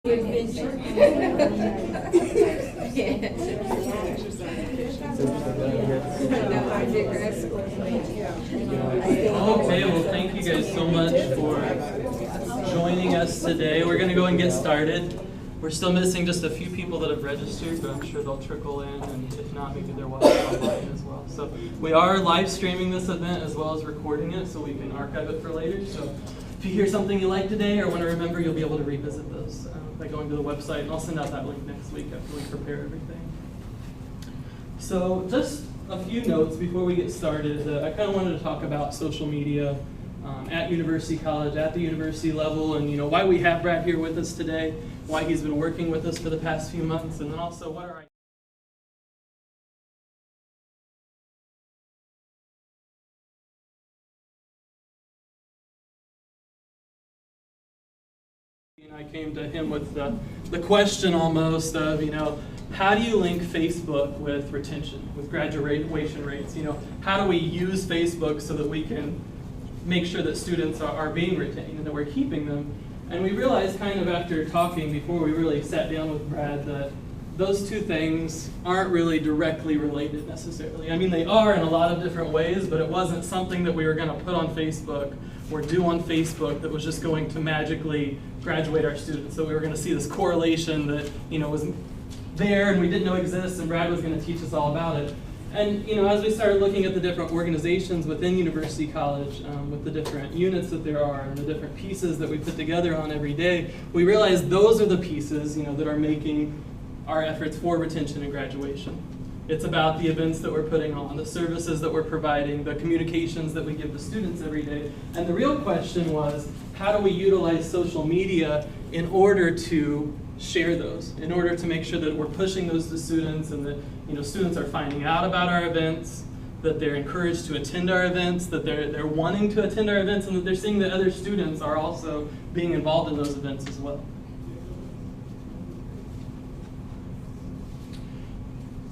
Okay, well, thank you guys so much for joining us today. We're going to go and get started. We're still missing just a few people that have registered, but I'm sure they'll trickle in, and if not, maybe they're watching online as well. So we are live streaming this event as well as recording it so we can archive it for later. So if you hear something you like today or want to remember, you'll be able to revisit those by going to the website, and I'll send out that link next week after we prepare everything. So just a few notes before we get started. I kind of wanted to talk about social media at University College, at the university level, and why we have Brad here with us today, why he's been working with us for the past few months, and then also what our I came to him with the question almost of, how do you link Facebook with retention, with graduation rates? How do we use Facebook so that we can make sure that students are being retained and that we're keeping them? And we realized kind of after talking before we really sat down with Brad that those two things aren't really directly related necessarily. I mean, they are in a lot of different ways, but it wasn't something that we were going to put on Facebook or do on Facebook that was just going to magically graduate our students. So we were going to see this correlation that was there and we didn't know exists, and Brad was going to teach us all about it. And as we started looking at the different organizations within University College, with the different units that there are and the different pieces that we put together on every day, we realized those are the pieces that are making our efforts for retention and graduation. It's about the events that we're putting on, the services that we're providing, the communications that we give the students every day. And the real question was, how do we utilize social media in order to share those, in order to make sure that we're pushing those to students and that students are finding out about our events, that they're encouraged to attend our events, that they're wanting to attend our events, and that they're seeing that other students are also being involved in those events as well.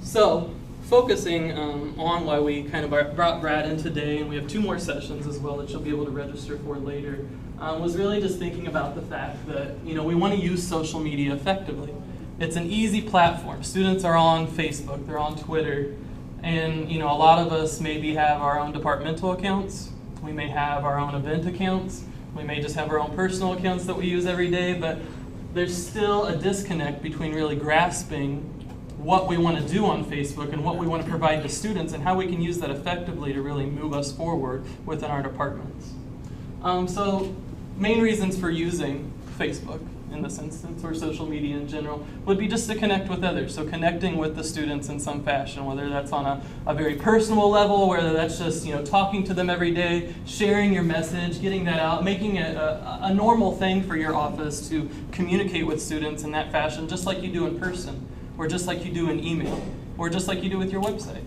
So, focusing on why we kind of brought Brad in today, and we have 2 more sessions as well that you'll be able to register for later, was really just thinking about the fact that we want to use social media effectively. It's an easy platform. Students are on Facebook, they're on Twitter, and a lot of us maybe have our own departmental accounts, we may have our own event accounts, we may just have our own personal accounts that we use every day, but there's still a disconnect between really grasping what we want to do on Facebook and what we want to provide to students and how we can use that effectively to really move us forward within our departments. So main reasons for using Facebook in this instance, or social media in general, would be just to connect with others. So connecting with the students in some fashion, whether that's on a very personal level, whether that's just talking to them every day, sharing your message, getting that out, making it a normal thing for your office to communicate with students in that fashion, just like you do in person, or just like you do in email, or just like you do with your website.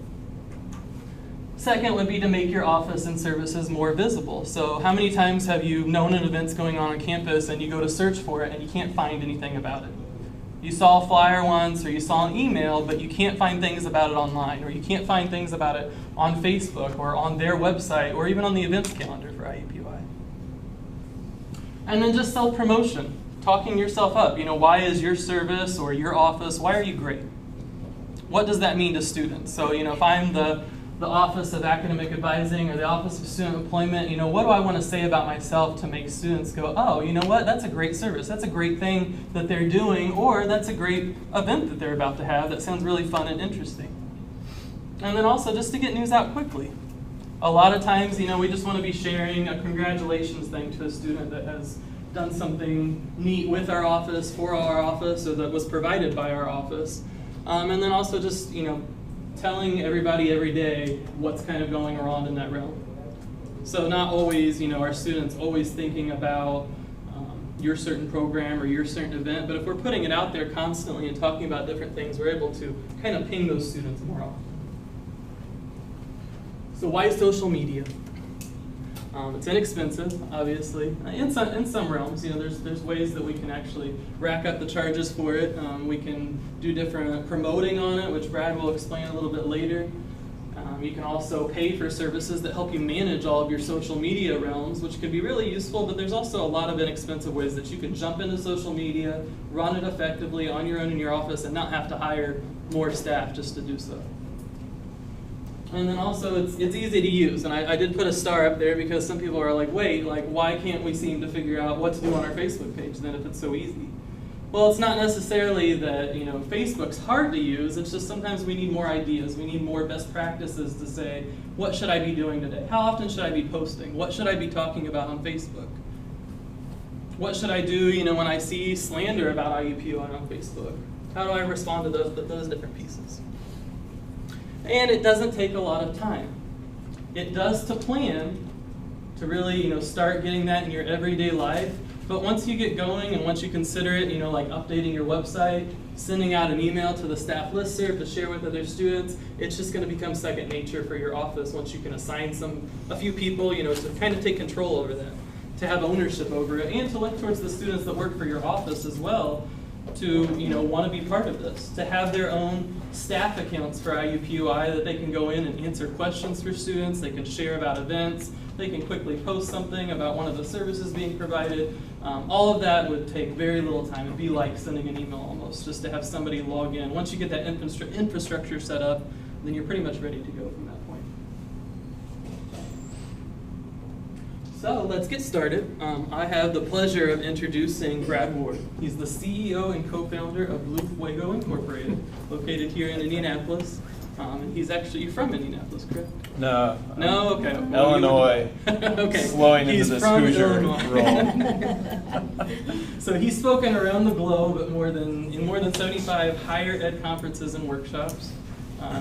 Second would be to make your office and services more visible. So how many times have you known an event's going on campus and you go to search for it and you can't find anything about it? You saw a flyer once or you saw an email, but you can't find things about it online, or you can't find things about it on Facebook or on their website or even on the events calendar for IUPUI. And then just self-promotion, talking yourself up. Why is your service or your office, why are you great? What does that mean to students? So, if I'm the Office of Academic Advising or the Office of Student Employment, what do I want to say about myself to make students go, oh, you know what, that's a great service, that's a great thing that they're doing, or that's a great event that they're about to have that sounds really fun and interesting. And then also just to get news out quickly. A lot of times, we just want to be sharing a congratulations thing to a student that has done something neat with our office, for our office, or that was provided by our office. And then also just, telling everybody every day what's kind of going around in that realm. So not always, our students always thinking about your certain program or your certain event, but if we're putting it out there constantly and talking about different things, we're able to kind of ping those students more often. So why social media? It's inexpensive, obviously. In some realms, there's ways that we can actually rack up the charges for it. We can do different promoting on it, which Brad will explain a little bit later. You can also pay for services that help you manage all of your social media realms, which can be really useful, but there's also a lot of inexpensive ways that you can jump into social media, run it effectively on your own in your office, and not have to hire more staff just to do so. And then also, it's easy to use, and I did put a star up there because some people are like, wait, like, why can't we seem to figure out what to do on our Facebook page then if it's so easy? Well, it's not necessarily that, you know, Facebook's hard to use, it's just sometimes we need more ideas, we need more best practices to say, what should I be doing today? How often should I be posting? What should I be talking about on Facebook? What should I do, you know, when I see slander about IUPUI on Facebook? How do I respond to those different pieces? And it doesn't take a lot of time. It does to plan, to really, you know, start getting that in your everyday life. But once you get going and once you consider it, you know, like updating your website, sending out an email to the staff listserv to share with other students, it's just going to become second nature for your office once you can assign a few people, you know, to kind of take control over that, to have ownership over it, and to look towards the students that work for your office as well to, you know, want to be part of this, to have their own staff accounts for IUPUI that they can go in and answer questions for students, they can share about events, they can quickly post something about one of the services being provided. All of that would take very little time. It'd be like sending an email almost, just to have somebody log in. Once you get that infrastructure set up, then you're pretty much ready to go from that point. So let's get started. I have the pleasure of introducing Brad Ward. He's the CEO and co-founder of Blue Fuego Incorporated, located here in Indianapolis. And he's actually from Indianapolis, correct? No. No? Okay. Illinois. Okay. Slowing into He's this from Hoosier Illinois. role. So he's spoken around the globe at more than 75 higher ed conferences and workshops.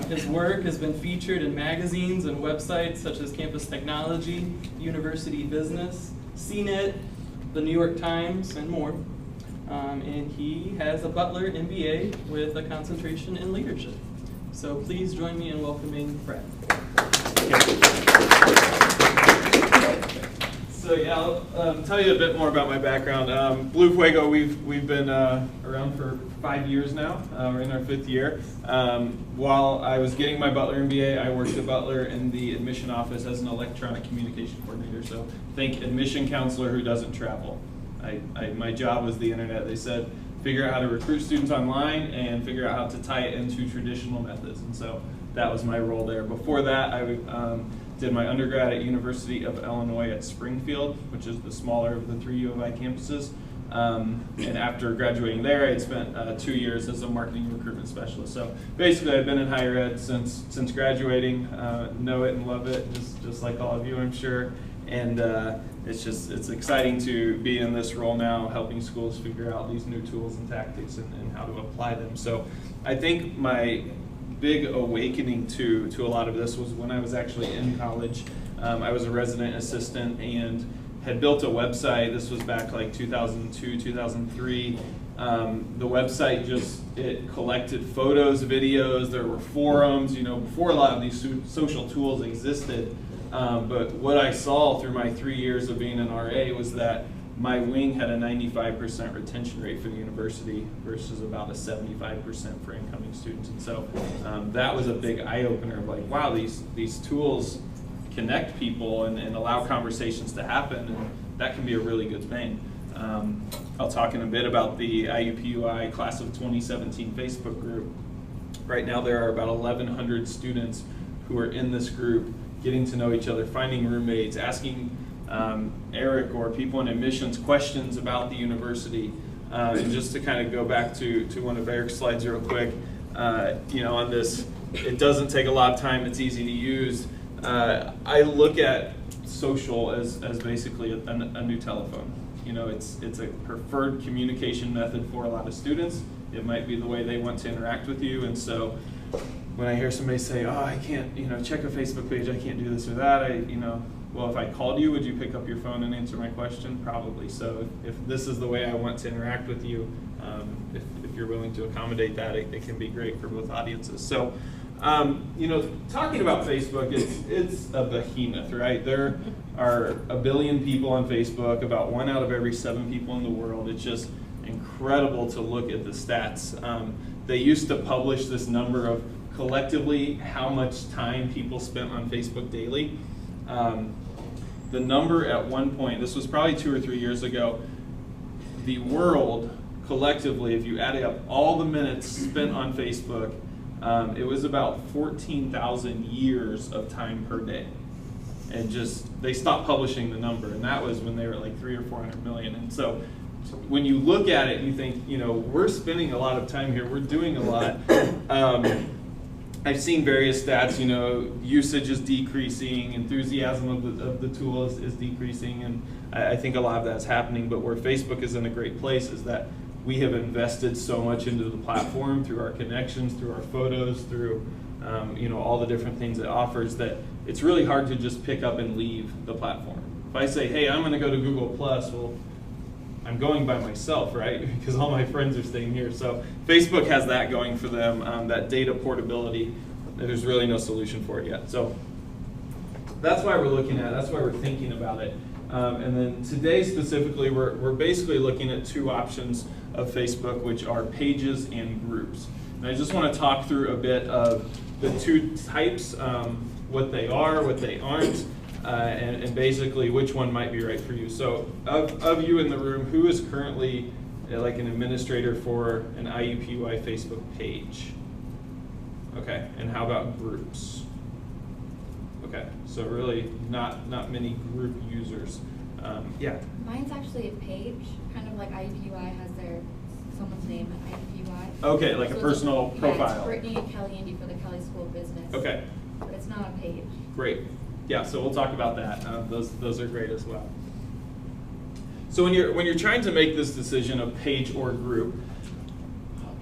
His work has been featured in magazines and websites such as Campus Technology, University Business, CNET, the New York Times, and more. And he has a Butler MBA with a concentration in leadership. So please join me in welcoming Brad. So yeah, I'll tell you a bit more about my background. Blue Fuego, we've been around for 5 years now. We're in our 5th year. While I was getting my Butler MBA, I worked at Butler in the admission office as an electronic communication coordinator. So think admission counselor who doesn't travel. My job was the internet. They said, figure out how to recruit students online and figure out how to tie it into traditional methods. And so that was my role there. Before that, I did my undergrad at University of Illinois at Springfield, which is the smaller of the 3 U of I campuses. And after graduating there, I had spent 2 years as a marketing recruitment specialist. So basically, I've been in higher ed since graduating, know it and love it, just like all of you, I'm sure. And it's exciting to be in this role now, helping schools figure out these new tools and tactics and how to apply them. So I think my big awakening to a lot of this was when I was actually in college. I was a resident assistant and had built a website. This was back like 2002, 2003. The website it collected photos, videos, there were forums, you know, before a lot of these social tools existed. But what I saw through my 3 years of being an RA was that my wing had a 95% retention rate for the university versus about a 75% for incoming students. And so that was a big eye-opener of like, wow, these tools connect people and allow conversations to happen, and that can be a really good thing. I'll talk in a bit about the IUPUI Class of 2017 Facebook group. Right now there are about 1,100 students who are in this group, getting to know each other, finding roommates, asking Eric or people in admissions questions about the university. And just to kind of go back to one of Eric's slides real quick, you know, on this, it doesn't take a lot of time, it's easy to use. I look at social as basically a new telephone. You know, it's a preferred communication method for a lot of students. It might be the way they want to interact with you, and so when I hear somebody say, oh, I can't, you know, check a Facebook page, I can't do this or that, well, if I called you, would you pick up your phone and answer my question? Probably. So if this is the way I want to interact with you, if you're willing to accommodate that, it can be great for both audiences. So, you know, talking about Facebook, it's a behemoth, right? There are 1 billion people on Facebook, about 1 out of every 7 people in the world. It's just incredible to look at the stats. They used to publish this number of collectively how much time people spent on Facebook daily. The number at one point, this was probably 2 or 3 years ago, the world collectively, if you added up all the minutes spent on Facebook, it was about 14,000 years of time per day. And they stopped publishing the number, and that was when they were like 300 or 400 million. And so when you look at it, you think, we're spending a lot of time here, we're doing a lot. I've seen various stats, usage is decreasing, enthusiasm of the tool is decreasing, and I think a lot of that's happening. But where Facebook is in a great place is that we have invested so much into the platform through our connections, through our photos, through all the different things it offers, that it's really hard to just pick up and leave the platform. If I say, hey, I'm going to go to Google+, well, I'm going by myself, right? Because all my friends are staying here. So Facebook has that going for them, that data portability. There's really no solution for it yet. So that's why we're looking at it. That's why we're thinking about it. And then today specifically, we're basically looking at 2 options of Facebook, which are pages and groups. And I just want to talk through a bit of the 2 types, what they are, what they aren't, and basically which one might be right for you. So of you in the room, who is currently like an administrator for an IUPUI Facebook page? Okay, and how about groups? Okay, so really not many group users. Yeah. Mine's actually a page, kind of like IUPUI has someone's name at IUPUI. Okay, like a personal profile. Yeah, it's Brittany Caliandi for the Kelly School of Business. Okay. But it's not a page. Great. Yeah, so we'll talk about that. Those are great as well. So when you're trying to make this decision of page or group,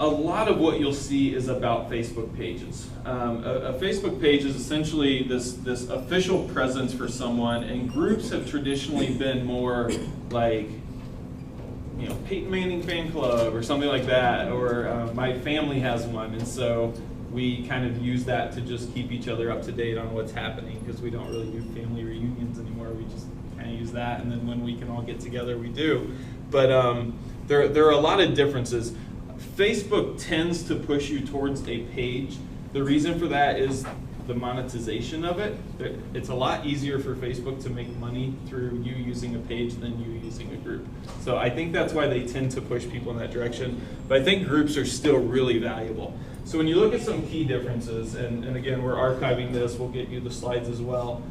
a lot of what you'll see is about Facebook pages. A Facebook page is essentially this official presence for someone, and groups have traditionally been more like, Peyton Manning fan club or something like that, or my family has one, and so we kind of use that to just keep each other up to date on what's happening, because we don't really do family reunions anymore. We just kind of use that, and then when we can all get together, we do. But there are a lot of differences. Facebook tends to push you towards a page. The reason for that is the monetization of it. It's a lot easier for Facebook to make money through you using a page than you using a group. So I think that's why they tend to push people in that direction. But I think groups are still really valuable. So when you look at some key differences, and again, we're archiving this, we'll get you the slides as well.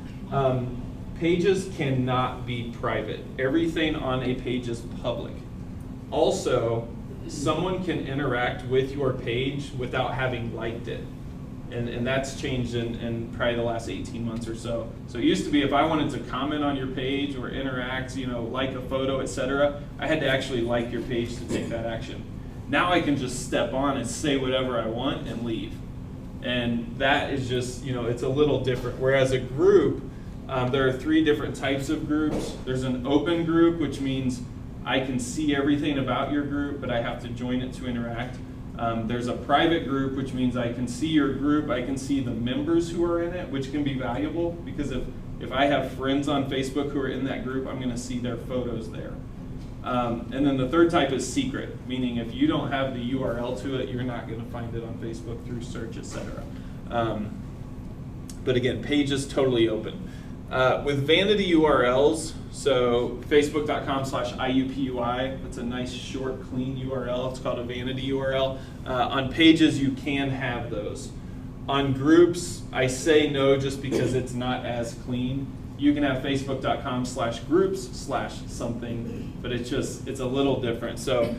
Pages cannot be private. Everything on a page is public. Also, someone can interact with your page without having liked it. And that's changed in probably the last 18 months or so. So it used to be if I wanted to comment on your page or interact, like a photo, etc., I had to actually like your page to take that action. Now I can just step on and say whatever I want and leave. And that is just, it's a little different. Whereas a group, there are 3 different types of groups. There's an open group, which means I can see everything about your group, but I have to join it to interact. There's a private group, which means I can see your group, I can see the members who are in it, which can be valuable, because if I have friends on Facebook who are in that group, I'm going to see their photos there. And then the third type is secret, meaning if you don't have the URL to it, you're not going to find it on Facebook through search, etc. But again, page is totally open. With vanity URLs, so facebook.com/IUPUI, that's a nice, short, clean URL. It's called a vanity URL. On pages, you can have those. On groups, I say no just because it's not as clean. You can have facebook.com/groups/something, but it's a little different. So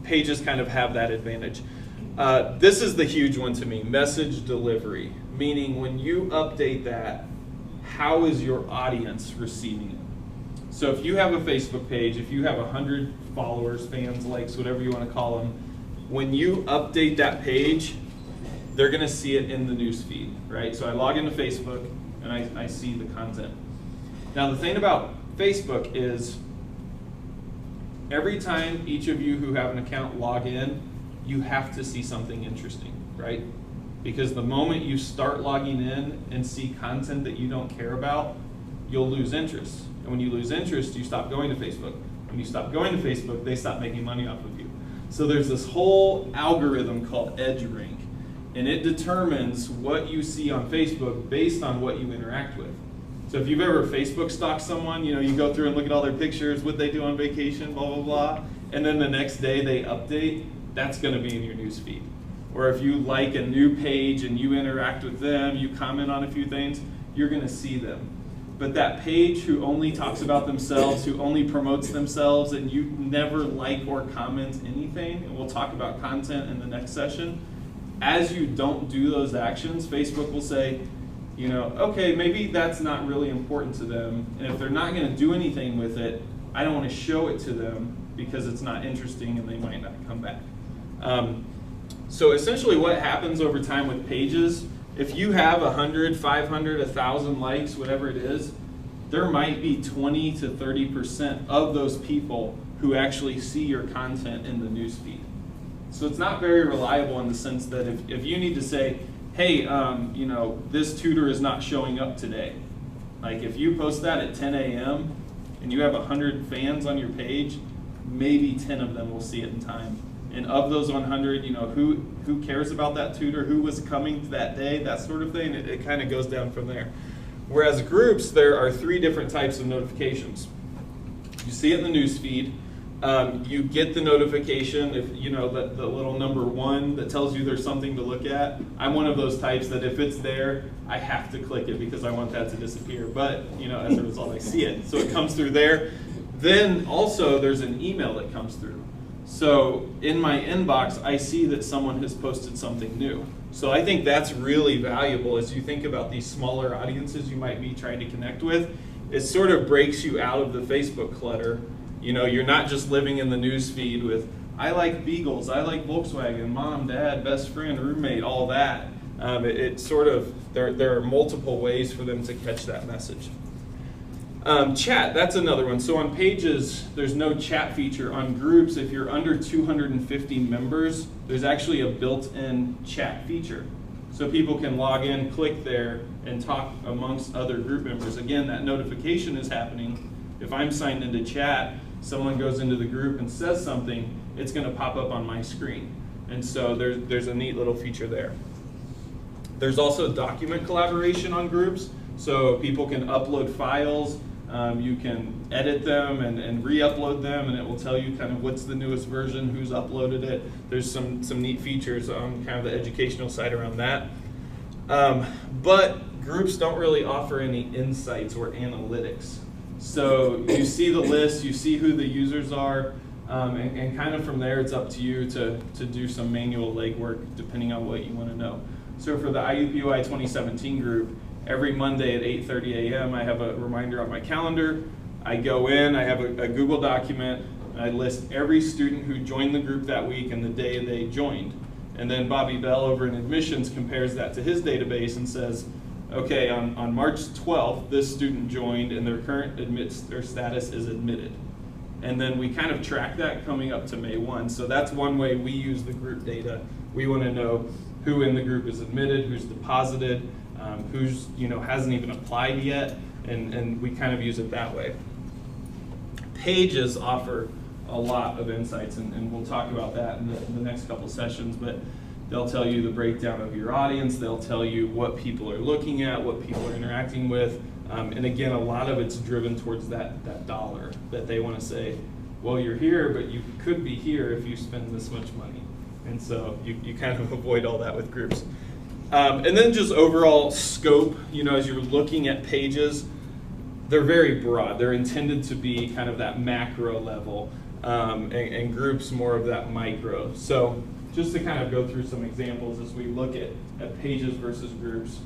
pages kind of have that advantage. This is the huge one to me, message delivery, meaning when you update that, how is your audience receiving it? So if you have a Facebook page, if you have 100 followers, fans, likes, whatever you want to call them, when you update that page, they're going to see it in the news feed, right? So I log into Facebook and I see the content. Now the thing about Facebook is every time each of you who have an account log in, you have to see something interesting, right? Because the moment you start logging in and see content that you don't care about, you'll lose interest. And when you lose interest, you stop going to Facebook. When you stop going to Facebook, they stop making money off of you. So there's this whole algorithm called EdgeRank. and it determines what you see on Facebook based on what you interact with. So if you've ever Facebook stalked someone, you go through and look at all their pictures, what they do on vacation, blah, blah, blah, and then the next day they update, that's going to be in your news feed. Or if you like a new page and you interact with them, you comment on a few things, you're going to see them. But that page who only talks about themselves, who only promotes themselves, and you never like or comment anything, and we'll talk about content in the next session, as you don't do those actions, Facebook will say, okay, maybe that's not really important to them, and if they're not going to do anything with it, I don't want to show it to them because it's not interesting and they might not come back. So essentially what happens over time with pages, if you have 100, 500, 1,000 likes, whatever it is, there might be 20 to 30% of those people who actually see your content in the newsfeed. So it's not very reliable in the sense that if you need to say, hey, this tutor is not showing up today. Like if you post that at 10 a.m. and you have 100 fans on your page, maybe 10 of them will see it in time. And of those 100, who cares about that tutor, who was coming that day, that sort of thing, it kind of goes down from there. Whereas groups, there are 3 different types of notifications. You see it in the news feed. You get the notification, if the little number 1 that tells you there's something to look at. I'm one of those types that if it's there, I have to click it because I want that to disappear. But as a result, I see it. So it comes through there. Then also there's an email that comes through. So in my inbox, I see that someone has posted something new. So I think that's really valuable as you think about these smaller audiences you might be trying to connect with. It sort of breaks you out of the Facebook clutter. You're not just living in the news feed with, I like Beagles, I like Volkswagen, mom, dad, best friend, roommate, all that. There are multiple ways for them to catch that message. Chat, that's another one. So on pages, there's no chat feature. On groups, if you're under 250 members, there's actually a built-in chat feature. So people can log in, click there, and talk amongst other group members. Again, that notification is happening. If I'm signed into chat, someone goes into the group and says something, it's going to pop up on my screen. And so there's a neat little feature there. There's also document collaboration on groups. So people can upload files. You can edit them and re-upload them, and it will tell you kind of what's the newest version, who's uploaded it. There's some neat features on kind of the educational side around that. But groups don't really offer any insights or analytics. So you see the list, you see who the users are, and kind of from there it's up to you to do some manual legwork depending on what you want to know. So for the IUPUI 2017 group, every Monday at 8:30 a.m. I have a reminder on my calendar. I go in, I have a Google document, and I list every student who joined the group that week and the day they joined. And then Bobby Bell over in admissions compares that to his database and says, okay, on March 12th, this student joined and their current status is admitted. And then we kind of track that coming up to May 1. So that's one way we use the group data. We want to know who in the group is admitted, who's deposited, who's hasn't even applied yet, and we kind of use it that way. Pages offer a lot of insights, and we'll talk about that in the next couple sessions, but they'll tell you the breakdown of your audience, they'll tell you what people are looking at, what people are interacting with, and again, a lot of it's driven towards that dollar, that they want to say, well, you're here, but you could be here if you spend this much money. And so you kind of avoid all that with groups. And then just overall scope, as you're looking at pages, they're very broad. They're intended to be kind of that macro level, and groups more of that micro. So just to kind of go through some examples as we look at pages versus groups.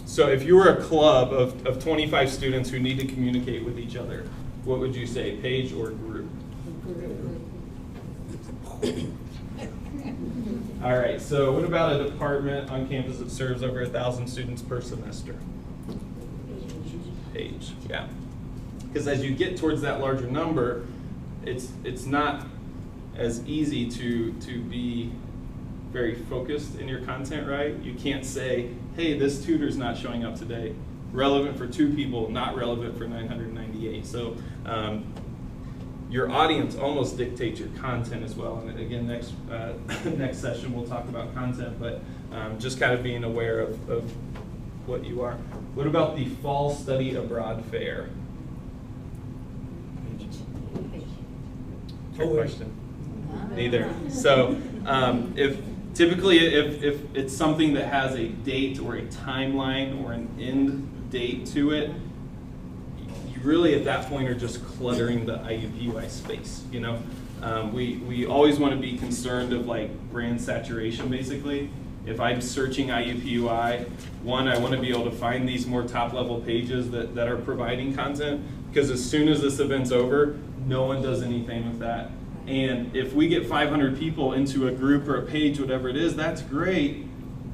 So if you were a club of 25 students who need to communicate with each other, what would you say, page or group? All right, so what about a department on campus that serves over 1,000 students per semester? Page, yeah. Because as you get towards that larger number, it's not as easy to be very focused in your content, right? You can't say, hey, this tutor's not showing up today. Relevant for 2 people, not relevant for 998. So your audience almost dictates your content as well. And again, next session we'll talk about content, but just kind of being aware of what you are. What about the Fall Study Abroad Fair? Good question. Neither. So if it's something that has a date or a timeline or an end date to it, you really at that point are just cluttering the IUPUI space. You know, we always want to be concerned of like brand saturation. Basically, if I'm searching IUPUI, one, I want to be able to find these more top level pages that are providing content, because as soon as this event's over, no one does anything with that. And if we get 500 people into a group or a page, whatever it is, that's great.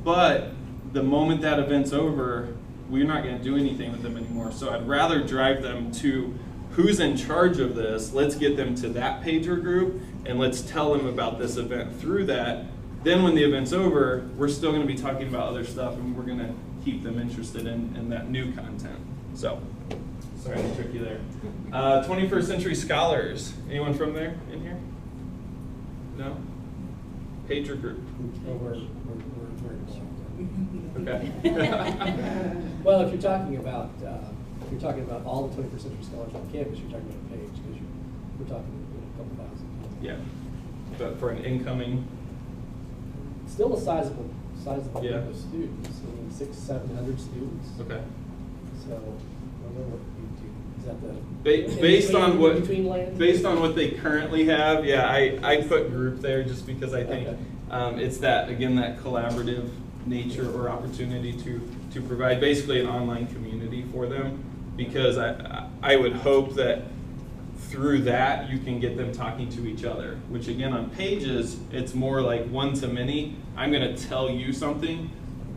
But the moment that event's over, we're not going to do anything with them anymore. So I'd rather drive them to who's in charge of this. Let's get them to that page or group, and let's tell them about this event through that. Then when the event's over, we're still going to be talking about other stuff, and we're going to keep them interested in that new content. So, sorry to trick you there. 21st Century Scholars. Anyone from there in here? No? Page or group? Oh, we're very involved. Okay. Well, if you're talking about all the 21st Century Scholars on campus, you're talking about a page, because we're talking a couple thousand. Yeah. But for an incoming, Still a sizable Yeah. group of students. I mean, 600-700 students. okay. So, I don't know what you do. Is that the Based on what they currently have, yeah, I put group there just because I think it's that, again, that collaborative nature or opportunity to provide basically an online community for them, because I would hope that through that you can get them talking to each other, which again on pages it's more like one to many. I'm going to tell you something.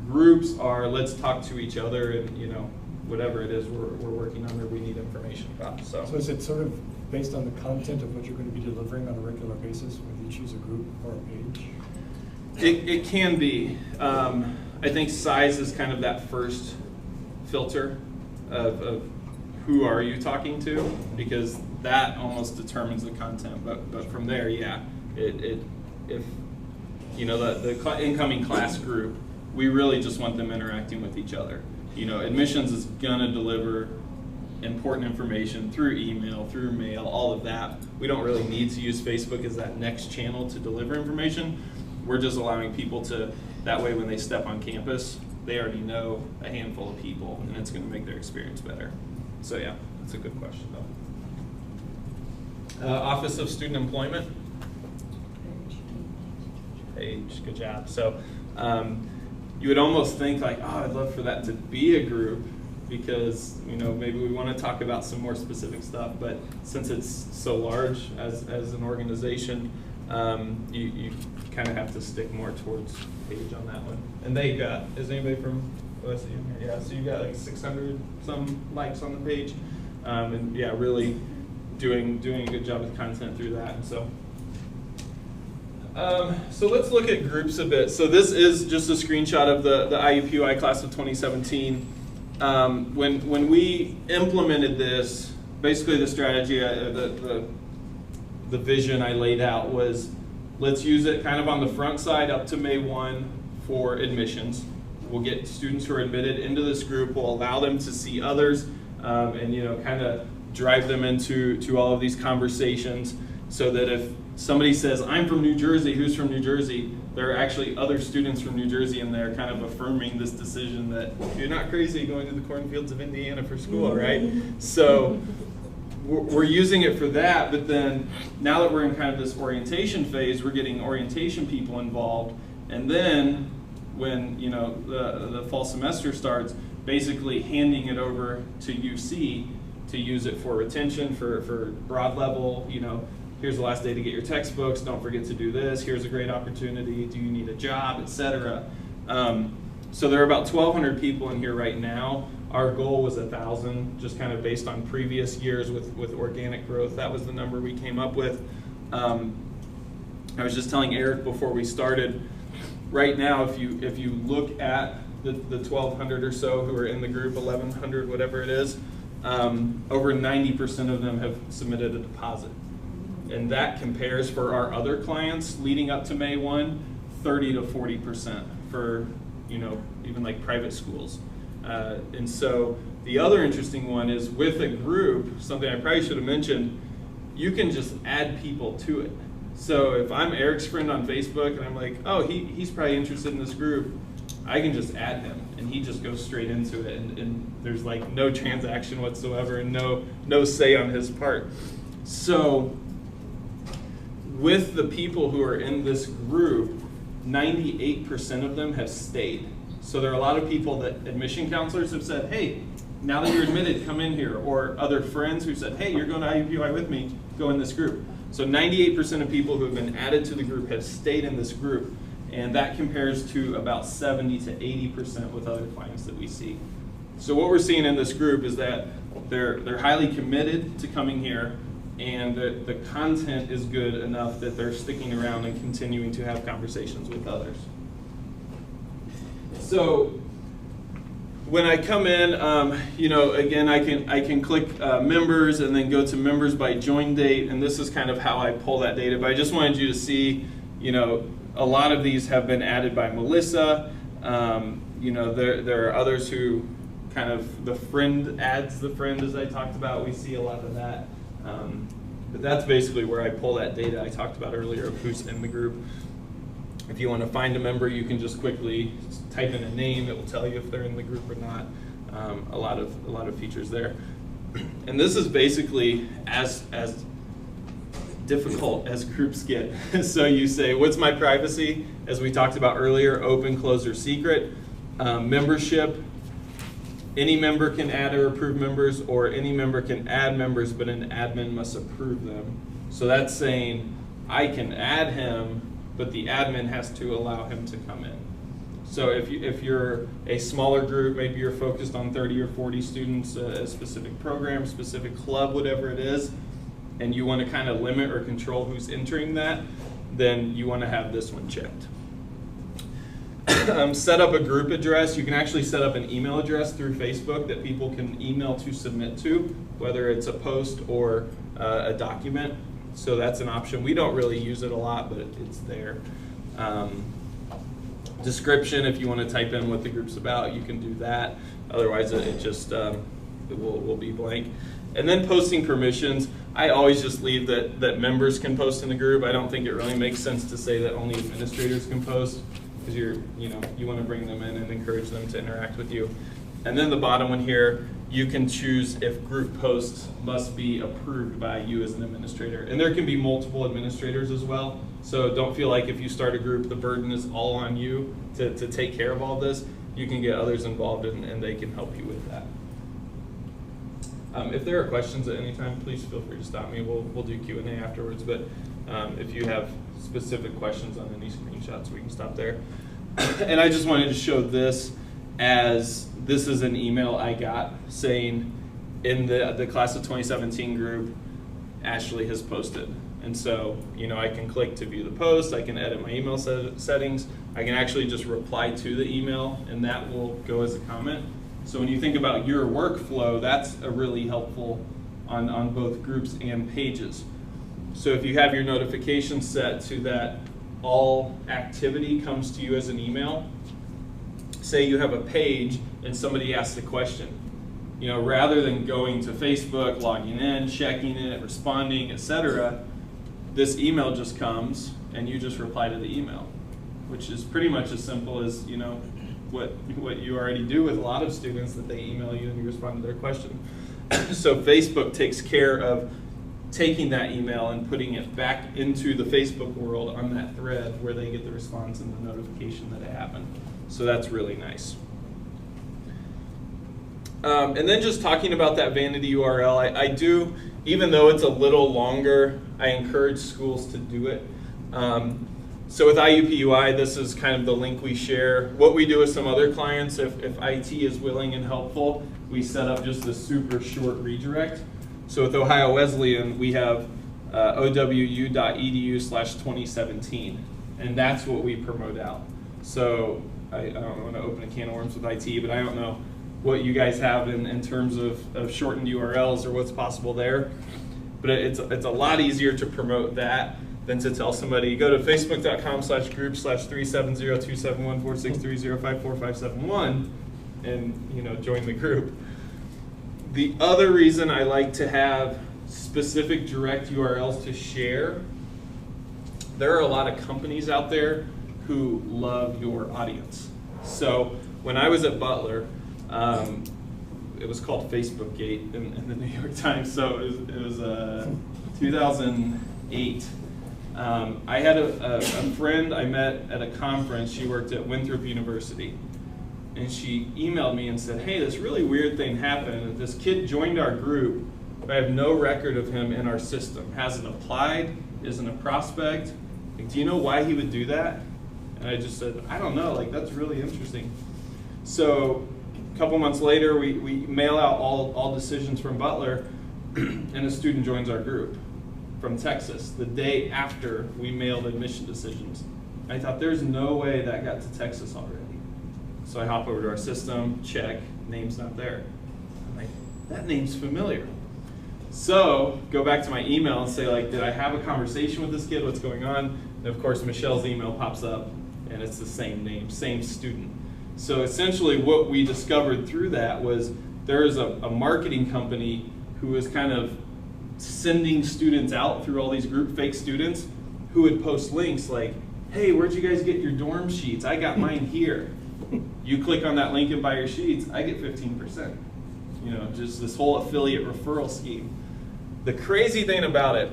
Groups are let's talk to each other, and you know, whatever it is we're working on or we need information about. So is it sort of based on the content of what you're going to be delivering on a regular basis when you choose a group or a page? it can be. I think size is kind of that first filter of who are you talking to, because that almost determines the content. But from there, yeah, if you know the incoming class group, we really just want them interacting with each other. You know, admissions is gonna deliver important information through email, through mail, all of that. We don't really need to use Facebook as that next channel to deliver information. We're just allowing people to, that way when they step on campus, they already know a handful of people, and it's gonna make their experience better. So yeah, that's a good question though. Office of Student Employment. Page, good job. So you would almost think like, oh, I'd love for that to be a group, because you know maybe we want to talk about some more specific stuff. But since it's so large as an organization, you kind of have to stick more towards page on that one. And they got, is anybody from OSU here? Yeah, so you got like 600 some likes on the page, and yeah, really doing a good job with content through that. And so let's look at groups a bit. So this is just a screenshot of the IUPUI class of 2017. When we implemented this, basically the strategy, the vision I laid out was, let's use it kind of on the front side up to May 1 for admissions. We'll get students who are admitted into this group. We'll allow them to see others, and you know, kind of drive them into all of these conversations, so that if somebody says, I'm from New Jersey, who's from New Jersey? There are actually other students from New Jersey in there kind of affirming this decision that you're not crazy going to the cornfields of Indiana for school, right? So we're using it for that, but then now that we're in kind of this orientation phase, we're getting orientation people involved, and then when you know the fall semester starts, basically handing it over to UC to use it for retention, for broad level, you know, here's the last day to get your textbooks, don't forget to do this, here's a great opportunity, do you need a job, etc. So there are about 1,200 people in here right now. Our goal was 1,000, just kind of based on previous years with organic growth. That was the number we came up with. I was just telling Eric before we started, right now if you look at the 1,200 or so who are in the group, 1,100, whatever it is, over 90% of them have submitted a deposit. And that compares for our other clients leading up to May 1, 30 to 40% for, you know, even like private schools. And so the other interesting one is with a group, something I probably should have mentioned, you can just add people to it. So if I'm Eric's friend on Facebook and I'm like, oh, he's probably interested in this group, I can just add him and he just goes straight into it, and there's like no transaction whatsoever and no say on his part. So with the people who are in this group, 98% of them have stayed. So there are a lot of people that admission counselors have said, hey, now that you're admitted, come in here. Or other friends who said, hey, you're going to IUPUI with me, go in this group. So 98% of people who have been added to the group have stayed in this group. And that compares to about 70 to 80% with other clients that we see. So what we're seeing in this group is that they're highly committed to coming here, and the content is good enough that they're sticking around and continuing to have conversations with others. So when I come in, you know, again, I can click members and then go to members by join date, and this is kind of how I pull that data. But I just wanted you to see, you know, a lot of these have been added by Melissa. You know, there are others who kind of the friend adds the friend, as I talked about. We see a lot of that. But that's basically where I pull that data I talked about earlier of who's in the group. If you want to find a member, you can just quickly type in a name. It will tell you if they're in the group or not. A lot of features there. And this is basically as difficult as groups get. So you say, what's my privacy? As we talked about earlier, open, closed, or secret. Membership. Any member can add or approve members, or any member can add members, but an admin must approve them. So that's saying I can add him, but the admin has to allow him to come in. So if you're a smaller group, maybe you're focused on 30 or 40 students, a specific program, specific club, whatever it is, and you want to kind of limit or control who's entering that, then you want to have this one checked. Set up a group address. You can actually set up an email address through Facebook that people can email to submit to, whether it's a post or a document. So that's an option. We don't really use it a lot, but it's there. Description, if you want to type in what the group's about, you can do that. Otherwise, it just it will be blank. And then posting permissions. I always just leave that members can post in the group. I don't think it really makes sense to say that only administrators can post, because you want to bring them in and encourage them to interact with you. And then the bottom one here, you can choose if group posts must be approved by you as an administrator. And there can be multiple administrators as well. So don't feel like if you start a group, the burden is all on you to take care of all this. You can get others involved and they can help you with that. If there are questions at any time, please feel free to stop me. We'll do Q&A afterwards. But if you have specific questions on any screenshots, we can stop there. And I just wanted to show this as this is an email I got saying in the class of 2017 group, Ashley has posted. And so, I can click to view the post, I can edit my email settings, I can actually just reply to the email, and that will go as a comment. So when you think about your workflow, that's a really helpful on both groups and pages. So if you have your notifications set to that all activity comes to you as an email, say you have a page and somebody asks a question, rather than going to Facebook, logging in, checking it, responding, etc., this email just comes and you just reply to the email, which is pretty much as simple as what you already do with a lot of students, that they email you and you respond to their question. So Facebook takes care of taking that email and putting it back into the Facebook world on that thread where they get the response and the notification that it happened. So that's really nice. And then just talking about that vanity URL, I do, even though it's a little longer, I encourage schools to do it. So with IUPUI, this is kind of the link we share. What we do with some other clients, if IT is willing and helpful, we set up just a super short redirect. So with Ohio Wesleyan, we have owu.edu/2017, and that's what we promote out. So I don't want to open a can of worms with IT, but I don't know what you guys have in terms of shortened URLs or what's possible there. But it's a lot easier to promote that than to tell somebody, go to facebook.com/group/370-271-4630-54571 and join the group. The other reason I like to have specific direct URLs to share, there are a lot of companies out there who love your audience. So when I was at Butler, it was called Facebook Gate in the New York Times. So it was 2008. I had a friend I met at a conference. She worked at Winthrop University. And she emailed me and said, hey, this really weird thing happened. This kid joined our group, but I have no record of him in our system. Hasn't applied, isn't a prospect. Like, do you know why he would do that? And I just said, I don't know, like that's really interesting. So a couple months later, we mail out all decisions from Butler, and a student joins our group from Texas the day after we mailed admission decisions. I thought there's no way that got to Texas already. So I hop over to our system, check, name's not there. I'm like, that name's familiar. So go back to my email and say, like, did I have a conversation with this kid? What's going on? And of course, Michelle's email pops up, and it's the same name, same student. So essentially what we discovered through that was there is a marketing company who was kind of sending students out through all these group fake students who would post links like, hey, where'd you guys get your dorm sheets? I got mine here. You click on that link and buy your sheets, I get 15%. Just this whole affiliate referral scheme. The crazy thing about it,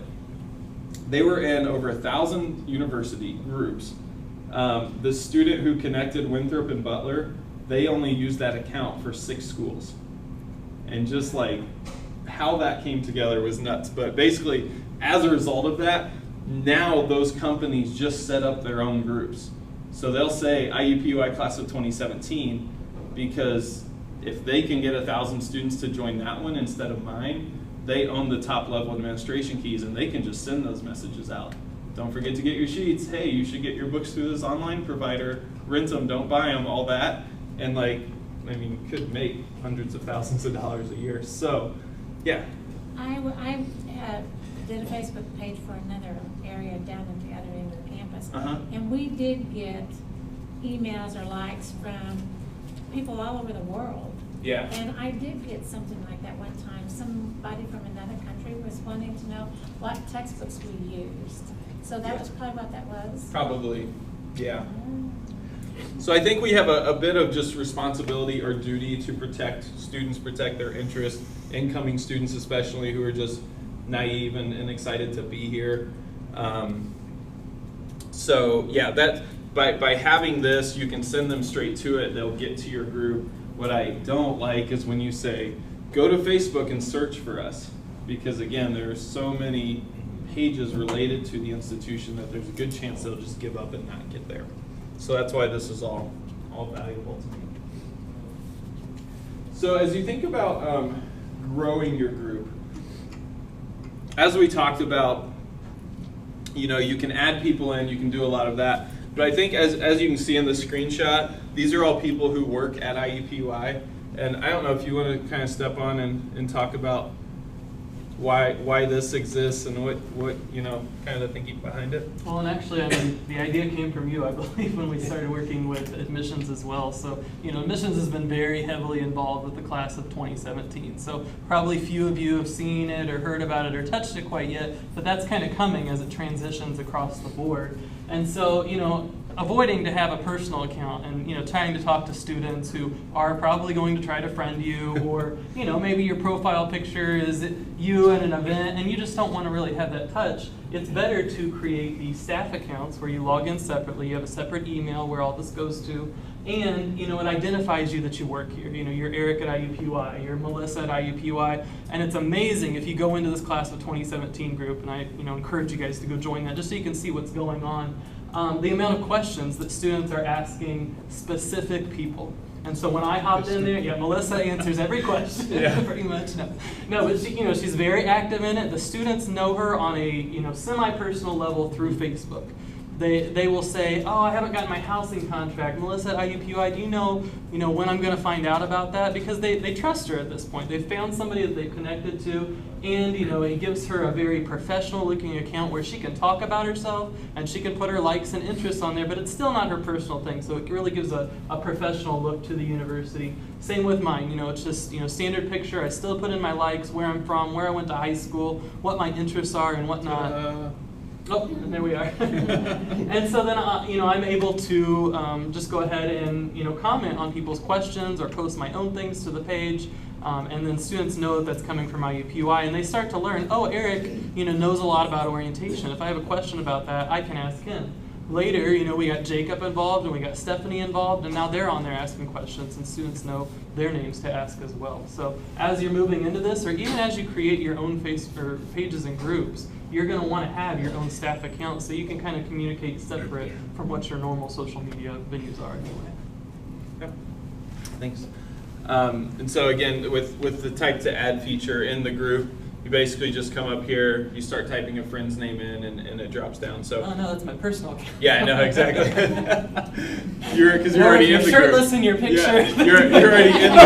they were in over 1,000 university groups. The student who connected Winthrop and Butler, they only used that account for 6 schools. And just like how that came together was nuts. But basically, as a result of that, now those companies just set up their own groups. So they'll say IUPUI class of 2017, because if they can get 1,000 students to join that one instead of mine, they own the top level administration keys and they can just send those messages out. Don't forget to get your sheets. Hey, you should get your books through this online provider. Rent them, don't buy them, all that. And you could make hundreds of thousands of dollars a year. So, yeah. I did a Facebook page for another area down at the other end of the campus. And we did get emails or likes from people all over the world. Yeah. And I did get something like that one time. Somebody from another country was wanting to know what textbooks we used. So that was probably what that was? Probably, yeah. So I think we have a bit of just responsibility or duty to protect students, protect their interests, incoming students especially who are just naive and excited to be here. So yeah, that by having this, you can send them straight to it. They'll get to your group. What I don't like is when you say, go to Facebook and search for us. Because again, there are so many pages related to the institution that there's a good chance they'll just give up and not get there. So that's why this is all valuable to me. So as you think about growing your group, as we talked about, you can add people in, you can do a lot of that. But I think as you can see in the screenshot, these are all people who work at IUPUI. And I don't know if you want to kind of step on and talk about why this exists and what kind of the thinking behind it. Well, and actually, the idea came from you, I believe, when we started working with admissions as well. So, admissions has been very heavily involved with the class of 2017. So probably few of you have seen it or heard about it or touched it quite yet, but that's kind of coming as it transitions across the board. And so, avoiding to have a personal account and trying to talk to students who are probably going to try to friend you, or maybe your profile picture is you at an event and you just don't want to really have that touch. It's better to create these staff accounts where you log in separately, you have a separate email where all this goes to, and it identifies you that you work here. You're Eric at IUPUI, you're Melissa at IUPUI, and it's amazing if you go into this class of 2017 group, and I encourage you guys to go join that just so you can see what's going on. The amount of questions that students are asking specific people. And so when I hopped in there, Melissa answers every question, pretty much. No, but she's very active in it. The students know her on a semi-personal level through Facebook. they will say, oh, I haven't gotten my housing contract. Melissa at IUPUI, do you know when I'm going to find out about that? Because they trust her at this point. They've found somebody that they've connected to, and it gives her a very professional looking account where she can talk about herself and she can put her likes and interests on there, but it's still not her personal thing. So it really gives a professional look to the university. Same with mine. It's just standard picture. I still put in my likes, where I'm from, where I went to high school, what my interests are, and whatnot. Oh, and there we are. And so then, I'm able to just go ahead and, comment on people's questions or post my own things to the page. And then students know that that's coming from IUPUI, and they start to learn, oh, Eric, knows a lot about orientation. If I have a question about that, I can ask him. Later, we got Jacob involved, and we got Stephanie involved, and now they're on there asking questions, and students know their names to ask as well. So as you're moving into this, or even as you create your own pages and groups, you're going to want to have your own staff account so you can kind of communicate separate from what your normal social media venues are anyway. Yep. Thanks. And so again, with the type to add feature in the group, you basically just come up here, you start typing a friend's name in, and it drops down. So. Oh no, that's my personal account. Yeah, I know, exactly. Because you're already in the group. Shirtless in your picture. Yeah, you're already in the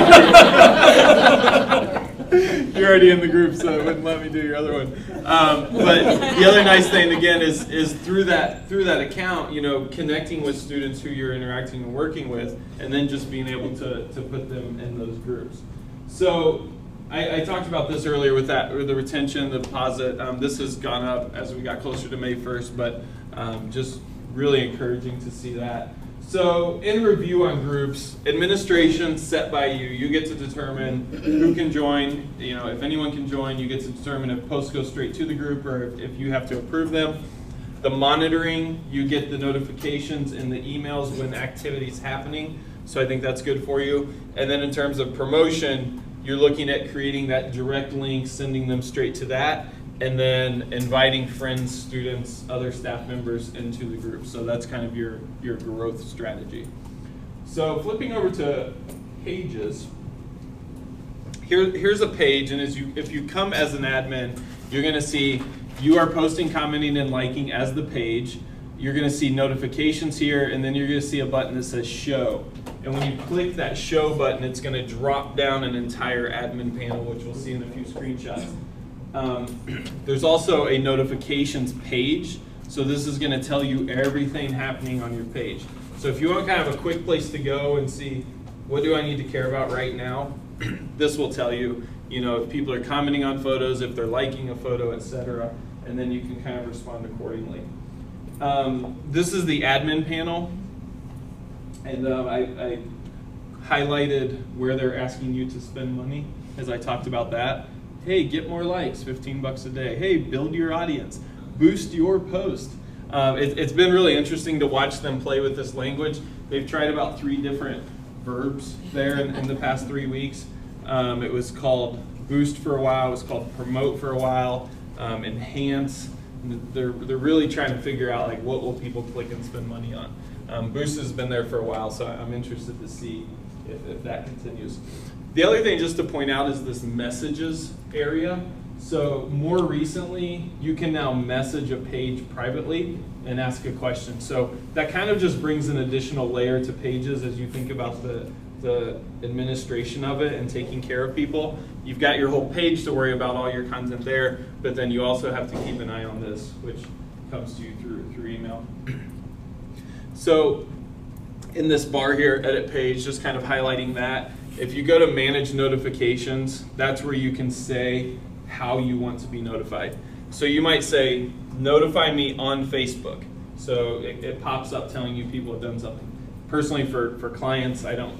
group. You're already in the group, so it wouldn't let me do your other one. But the other nice thing, again, is through that account, connecting with students who you're interacting and working with, and then just being able to put them in those groups. So I talked about this earlier with the retention, the deposit. This has gone up as we got closer to May 1st, but just really encouraging to see that. So in review on groups, administration set by you. You get to determine who can join. If anyone can join, you get to determine if posts go straight to the group or if you have to approve them. The monitoring, you get the notifications and the emails when activity's happening. So I think that's good for you. And then in terms of promotion, you're looking at creating that direct link, sending them straight to that, and then inviting friends, students, other staff members into the group. So that's kind of your growth strategy. So flipping over to pages, here's a page, and if you come as an admin, you're gonna see you are posting, commenting, and liking as the page. You're gonna see notifications here, and then you're gonna see a button that says show. And when you click that show button, it's gonna drop down an entire admin panel, which we'll see in a few screenshots. There's also a notifications page, so this is going to tell you everything happening on your page. So if you want kind of a quick place to go and see what do I need to care about right now, this will tell you, if people are commenting on photos, if they're liking a photo, etc., and then you can kind of respond accordingly. This is the admin panel, and I highlighted where they're asking you to spend money as I talked about that. Hey, get more likes, 15 bucks a day. Hey, build your audience, boost your post. It's been really interesting to watch them play with this language. They've tried about 3 different verbs there in the past 3 weeks. It was called boost for a while, it was called promote for a while, enhance. They're really trying to figure out what will people click and spend money on. Boost has been there for a while, so I'm interested to see if that continues. The other thing just to point out is this messages area. So more recently, you can now message a page privately and ask a question. So that kind of just brings an additional layer to pages as you think about the administration of it and taking care of people. You've got your whole page to worry about all your content there, but then you also have to keep an eye on this, which comes to you through email. So in this bar here, edit page, just kind of highlighting that. If you go to manage notifications, that's where you can say how you want to be notified. So you might say, notify me on Facebook. So it pops up telling you people have done something. Personally, for clients, I don't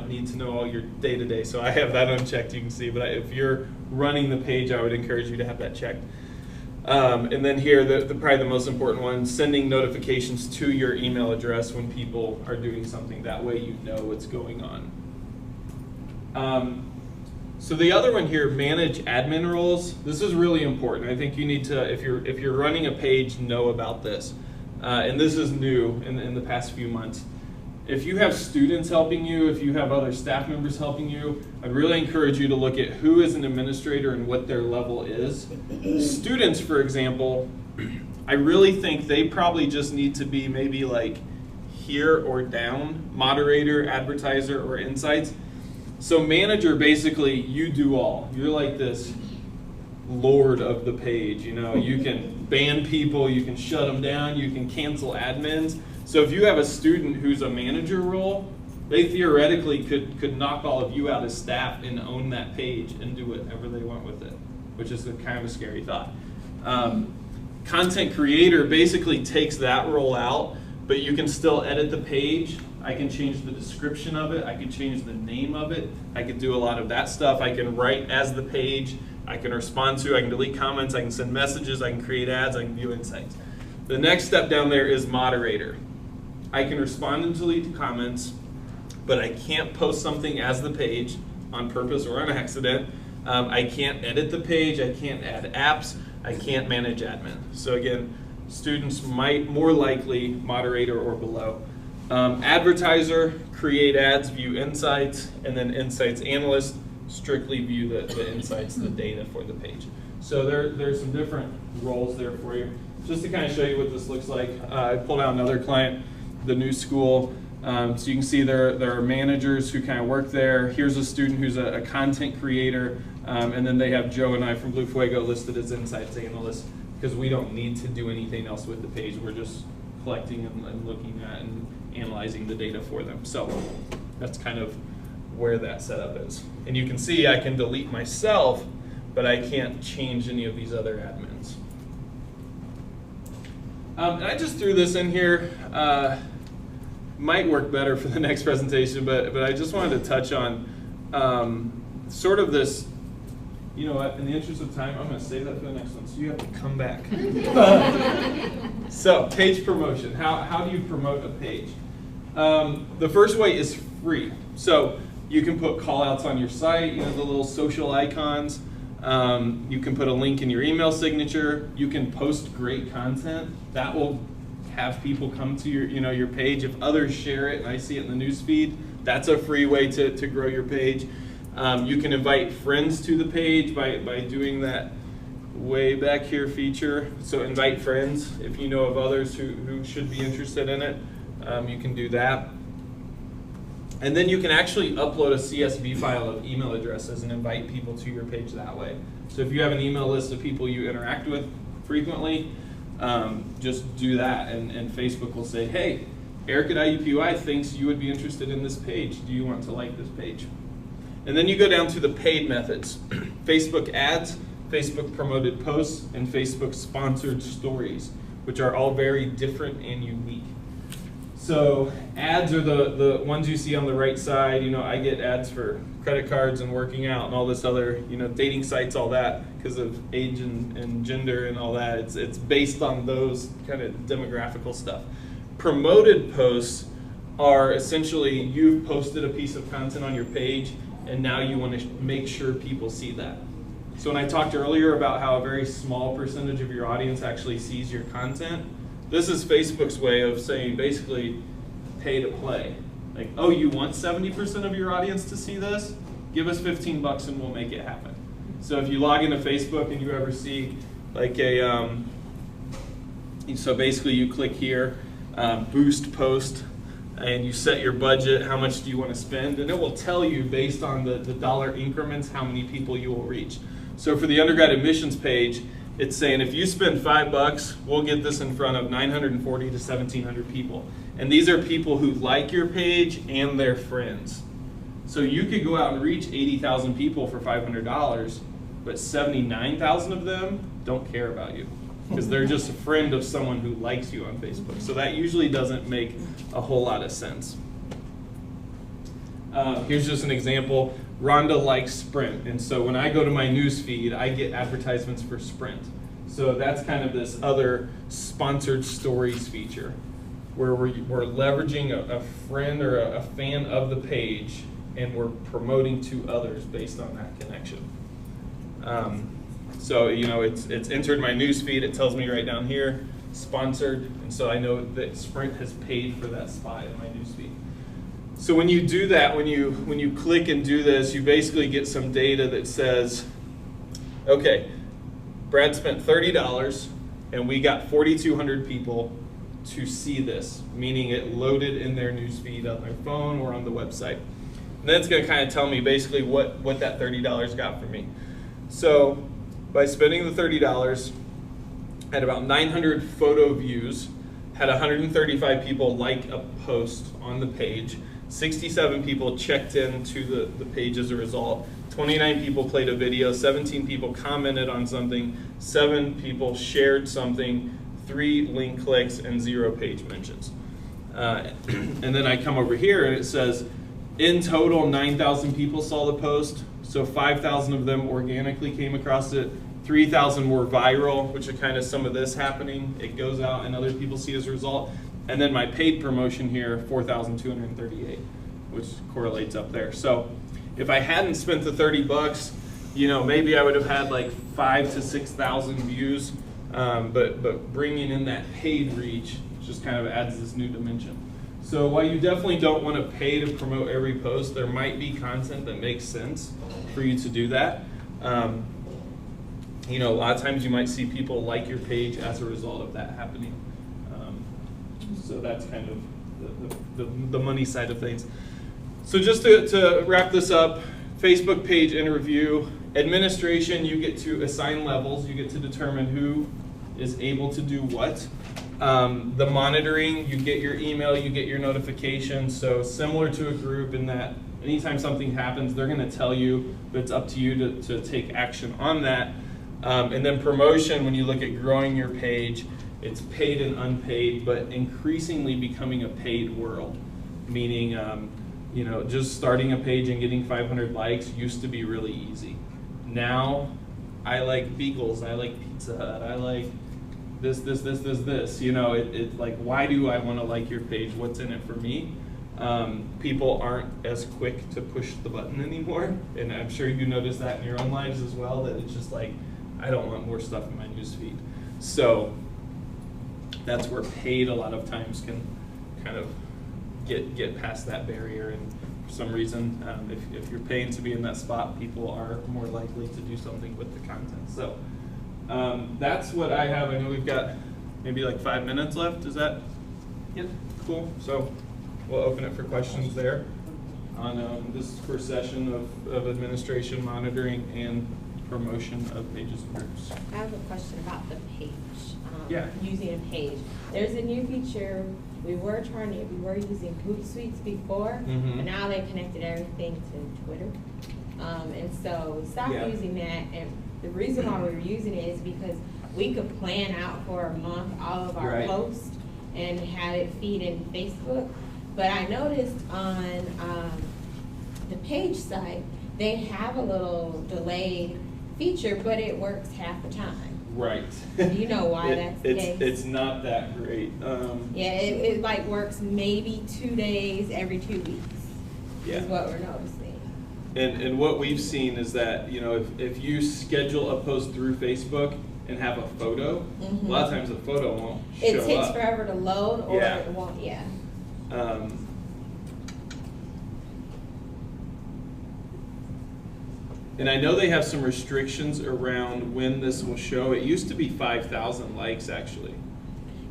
need to know all your day-to-day, so I have that unchecked, you can see. But if you're running the page, I would encourage you to have that checked. And then here, probably the most important one, sending notifications to your email address when people are doing something. That way you know what's going on. So the other one here, manage admin roles. This is really important. I think you need to, if you're running a page, know about this. And this is new in the past few months. If you have students helping you, if you have other staff members helping you, I'd really encourage you to look at who is an administrator and what their level is. Students, for example, I really think they probably just need to be maybe like here or down, moderator, advertiser, or insights. So manager, basically, you do all. You're like this lord of the page. You know, you can ban people, you can shut them down, you can cancel admins. So if you have a student who's a manager role, they theoretically could knock all of you out as staff and own that page and do whatever they want with it, which is kind of a scary thought. Content creator basically takes that role out, but you can still edit the page. I can change the description of it. I can change the name of it. I can do a lot of that stuff. I can write as the page. I can respond to, I can delete comments, I can send messages, I can create ads, I can view insights. The next step down there is moderator. I can respond and delete comments, but I can't post something as the page on purpose or on accident. I can't edit the page, I can't add apps, I can't manage admin. So again, students might more likely moderator or below. Advertiser, create ads, view insights, and then insights analyst, strictly view the insights, the data for the page. So there's some different roles there for you. Just to kind of show you what this looks like, I pulled out another client, the new school. So you can see there are managers who kind of work there. Here's a student who's a content creator, and then they have Joe and I from Blue Fuego listed as insights analysts, because we don't need to do anything else with the page. We're just collecting and looking at and analyzing the data for them. So that's kind of where that setup is. And you can see I can delete myself, but I can't change any of these other admins. And I just threw this in here. Might work better for the next presentation, but I just wanted to touch on sort of this, you know what, in the interest of time, I'm going to save that for the next one, so you have to come back. So, page promotion. How do you promote a page? The first way is free. So, you can put call outs on your site, you know, the little social icons. You can put a link in your email signature. You can post great content. That will have people come to your page. If others share it and I see it in the news feed, that's a free way to grow your page. You can invite friends to the page by doing that way back here feature. So invite friends. If you know of others who should be interested in it, you can do that. And then you can actually upload a CSV file of email addresses and invite people to your page that way. So if you have an email list of people you interact with frequently, just do that, and Facebook will say, hey, Eric at IUPUI thinks you would be interested in this page. Do you want to like this page? And then you go down to the paid methods. Facebook ads, Facebook promoted posts, and Facebook sponsored stories, which are all very different and unique. So ads are the ones you see on the right side. You know, I get ads for credit cards and working out and all this other, you know, dating sites, all that, because of age and gender and all that. It's based on those kind of demographical stuff. Promoted posts are essentially you've posted a piece of content on your page and now you want to make sure people see that. So when I talked earlier about how a very small percentage of your audience actually sees your content, this is Facebook's way of saying basically pay to play. Like, oh, you want 70% of your audience to see this? Give us $15 and we'll make it happen. So if you log into Facebook and you ever see like so basically you click here, boost post, and you set your budget, how much do you want to spend, and it will tell you based on the dollar increments how many people you will reach. So for the undergrad admissions page, it's saying if you spend $5, we'll get this in front of 940 to 1,700 people. And these are people who like your page and their friends. So you could go out and reach 80,000 people for $500, but 79,000 of them don't care about you because they're just a friend of someone who likes you on Facebook. So that usually doesn't make a whole lot of sense. Here's just an example. Rhonda likes Sprint, and so when I go to my news feed, I get advertisements for Sprint. So that's kind of this other sponsored stories feature where we're leveraging a friend or a fan of the page and we're promoting to others based on that connection. So, you know, it's entered my news feed. It tells me right down here, sponsored, and so I know that Sprint has paid for that spot in my news feed. So when you do that, when you click and do this, you basically get some data that says, okay, Brad spent $30 and we got 4,200 people to see this, meaning it loaded in their newsfeed on their phone or on the website. And then it's going to kind of tell me basically what that $30 got for me. So by spending the $30, I had about 900 photo views, had 135 people like a post on the page, 67 people checked into the page as a result, 29 people played a video, 17 people commented on something, 7 people shared something, 3 link clicks, and 0 page mentions. And then I come over here and it says, in total, 9,000 people saw the post, so 5,000 of them organically came across it, 3,000 were viral, which are kind of some of this happening. It goes out and other people see as a result. And then my paid promotion here, 4,238, which correlates up there. So if I hadn't spent the 30 bucks, you know, maybe I would have had like 5,000 to 6,000 views. But bringing in that paid reach just kind of adds this new dimension. So while you definitely don't want to pay to promote every post, there might be content that makes sense for you to do that. You know, a lot of times you might see people like your page as a result of that happening. So that's kind of the money side of things. So just to wrap this up, Facebook page and review. Administration, you get to assign levels. You get to determine who is able to do what. The monitoring, you get your email, you get your notifications. So similar to a group in that anytime something happens, they're going to tell you, but it's up to you to take action on that. And then promotion, when you look at growing your page, it's paid and unpaid, but increasingly becoming a paid world. Meaning, you know, just starting a page and getting 500 likes used to be really easy. Now, I like Beagles, I like Pizza Hut, I like this. You know, it's like, why do I want to like your page? What's in it for me? People aren't as quick to push the button anymore, and I'm sure you notice that in your own lives as well, that it's just like, I don't want more stuff in my newsfeed. So that's where paid a lot of times can kind of get past that barrier, and for some reason, if you're paying to be in that spot, people are more likely to do something with the content. So that's what I have. I know we've got maybe like 5 minutes left. Is that? Yep. Cool. So we'll open it for questions there on this first session of administration, monitoring, and promotion of pages and groups. I have a question about the page. Yeah. Using a page. There's a new feature. We were using Hootsuite before, but now they connected everything to Twitter. And so we stopped using that. And the reason why we were using it is because we could plan out for a month all of our posts and have it feed in Facebook. But I noticed on the page site, they have a little delayed feature, but it works half the time. Right. Do you know why that's the case? It's not that great. Yeah, it like works maybe 2 days every 2 weeks. Yeah. Is what we're noticing. And what we've seen is that, you know, if you schedule a post through Facebook and have a photo, a lot of times the photo won't show up. It takes forever to load, or it won't. Yeah. And I know they have some restrictions around when this will show. It used to be 5,000 likes, actually.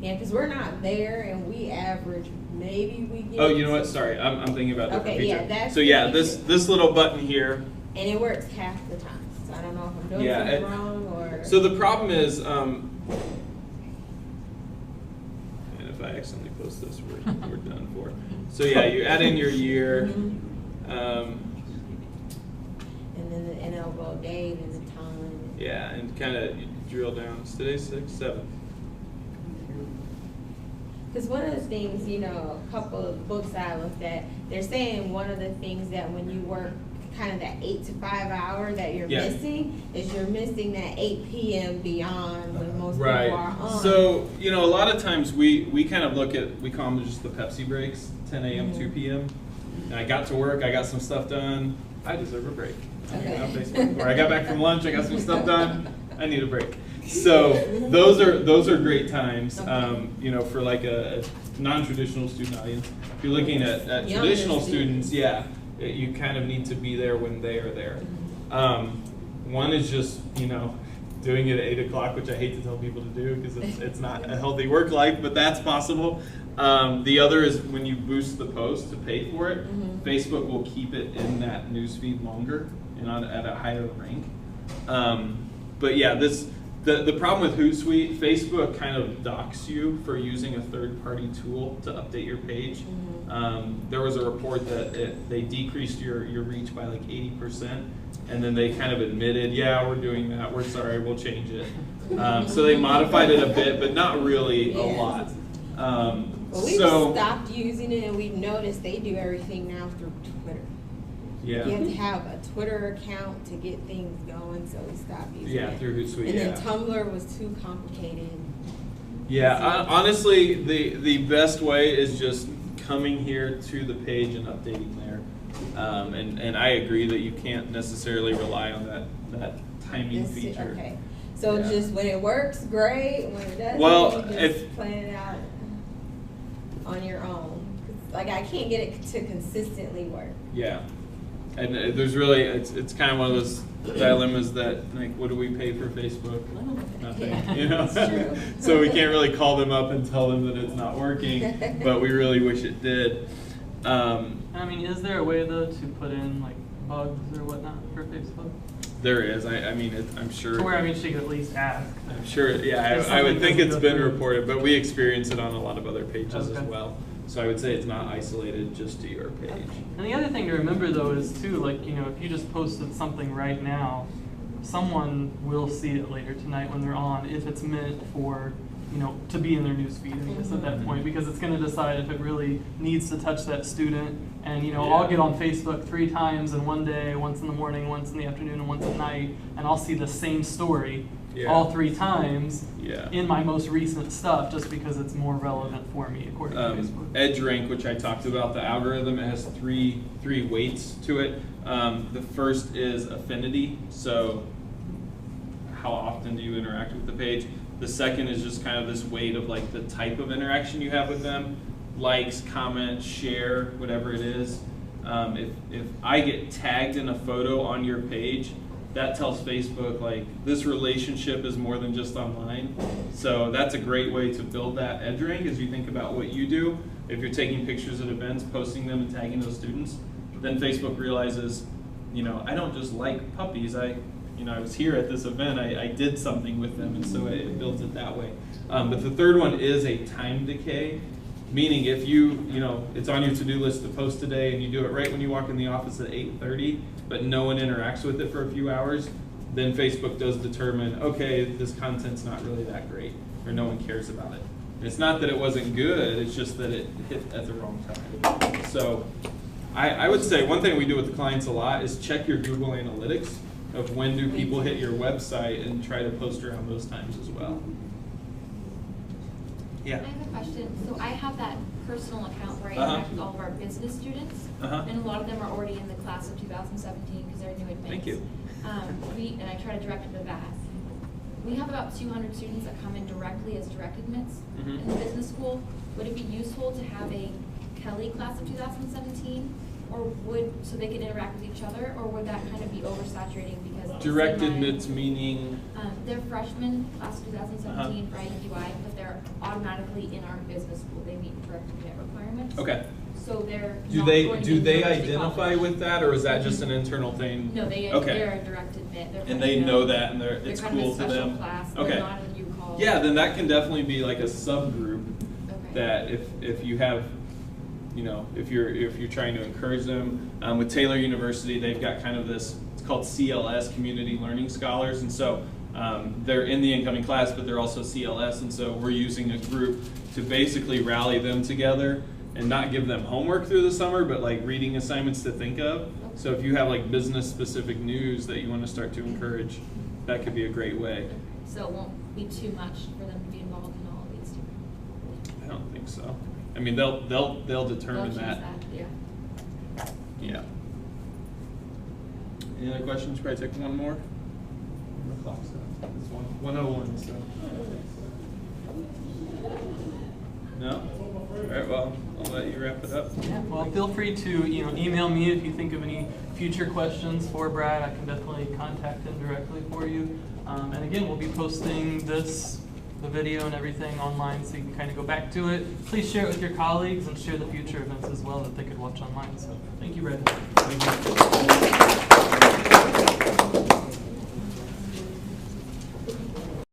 Yeah, because we're not there, and we average maybe we get. Oh, you know what? Sorry, I'm thinking about a different feature. Yeah, that's so yeah, the this little button here. And it works half the time. So I don't know if I'm doing something wrong or. So the problem is, and if I accidentally post this, we're done for. So yeah, you add in your year. And then the NLGO date and the time. Yeah, and kind of drill down. It's today's 6th, 7th. Because one of the things, you know, a couple of books I looked at, they're saying one of the things that when you work kind of that 8 to 5 hour that you're missing is you're missing that 8 p.m. beyond when most people are on. So, you know, a lot of times we kind of look at, we call them just the Pepsi breaks, 10 a.m., 2 p.m. And I got to work, I got some stuff done, I deserve a break. Okay. On Facebook. Or I got back from lunch, I got some stuff done, I need a break. So those are great times, you know, for like a non-traditional student audience. If you're looking at traditional students, you kind of need to be there when they are there. One is just, you know, doing it at 8 o'clock, which I hate to tell people to do because it's not a healthy work life, but that's possible. The other is when you boost the post to pay for it, Facebook will keep it in that newsfeed longer and at a higher rank. But yeah, the problem with Hootsuite, Facebook kind of docks you for using a third-party tool to update your page. There was a report that they decreased your reach by like 80%, and then they kind of admitted, yeah, we're doing that, we're sorry, we'll change it. So they modified it a bit, but not really a lot. Well, we've stopped using it, and we've noticed they do everything now through Twitter. Yeah. You have to have a Twitter account to get things going, so we stopped using it. Yeah, through Hootsuite, and then Tumblr was too complicated. Yeah, honestly, the best way is just coming here to the page and updating there. And I agree that you can't necessarily rely on that timing feature. Okay. So Yeah. just when it works, great. When it doesn't, Well, you just plan it out on your own. 'Cause, like, I can't get it to consistently work. Yeah. And there's really, it's kind of one of those dilemmas that, like, what do we pay for Facebook? Nothing, Yeah, you know? that's true. So we can't really call them up and tell them that it's not working, but we really wish it did. I mean, is there a way though to put in like bugs or whatnot for Facebook? There is, I mean, I'm sure. To where, I mean, she could at least ask. I'm sure, yeah, If I would something think doesn't it's go been through. reported, but we experience it on a lot of other pages as Okay. well. So I would say it's not isolated just to your page. And the other thing to remember though is too, like, you know, if you just posted something right now, someone will see it later tonight when they're on, if it's meant for, you know, to be in their newsfeed, I guess, at that point, because it's gonna decide if it really needs to touch that student. And, you know, I'll get on Facebook 3 times in one day, once in the morning, once in the afternoon, and once at night, and I'll see the same story all 3 times Yeah. in my most recent stuff, just because it's more relevant for me, according to Facebook. EdgeRank, which I talked about, the algorithm, it has three weights to it. The first is affinity, so how often do you interact with the page? The second is just kind of this weight of like the type of interaction you have with them, likes, comments, share, whatever it is. If I get tagged in a photo on your page, that tells Facebook like this relationship is more than just online. So that's a great way to build that EdgeRank as you think about what you do. If you're taking pictures at events, posting them and tagging those students, then Facebook realizes, you know, I don't just like puppies. I was here at this event. I did something with them, and so it builds it that way. But the third one is a time decay, meaning if it's on your to-do list to post today, and you do it right when you walk in the office at 8:30, but no one interacts with it for a few hours, then Facebook does determine, okay, this content's not really that great, or no one cares about it. And it's not that it wasn't good, it's just that it hit at the wrong time. So I would say one thing we do with the clients a lot is check your Google Analytics of when do people hit your website and try to post around those times as well. Yeah. I have a question. So I have that personal account where I Uh-huh. interact with all of our business students, Uh-huh. and a lot of them are already in the class of 2017 because they're new admits. Thank you. And I try to direct them to that. We have about 200 students that come in directly as direct admits Mhm. in the business school. Would it be useful to have a Kelly class of 2017, or so they can interact with each other, or would that kind of be oversaturating because Direct it's in my- admits meaning, they're freshmen, class of 2017 for IUI, but they're automatically in our business school. They meet direct admit requirements. okay. So they're Do not they going to university identify college. with that, or is that just an internal thing? No, they're Okay. a direct admit. They're And kind they of know that, and they're it's kind of cool a to special them. class. Okay. They're not in U-Call. Yeah, then that can definitely be like a subgroup Okay. that if you have, if you're trying to encourage them. With Taylor University, they've got kind of this, it's called CLS, Community Learning Scholars, and so they're in the incoming class, but they're also CLS, and so we're using a group to basically rally them together and not give them homework through the summer, but like reading assignments to think of. So if you have like business specific news that you want to start to encourage, that could be a great way. So it won't be too much for them to be involved in all of these different. I don't think so. I mean, they'll determine They'll choose that. Yeah. Yeah. Any other questions? Probably take one more. The clock's up. It's 1:01, so. No? All right, well, I'll let you wrap it up. Yep. Yeah, well, feel free to email me if you think of any future questions for Brad. I can definitely contact him directly for you. And again, we'll be posting the video and everything online, so you can kind of go back to it. Please share it with your colleagues and share the future events as well that they could watch online. So thank you, Brad. Thank you.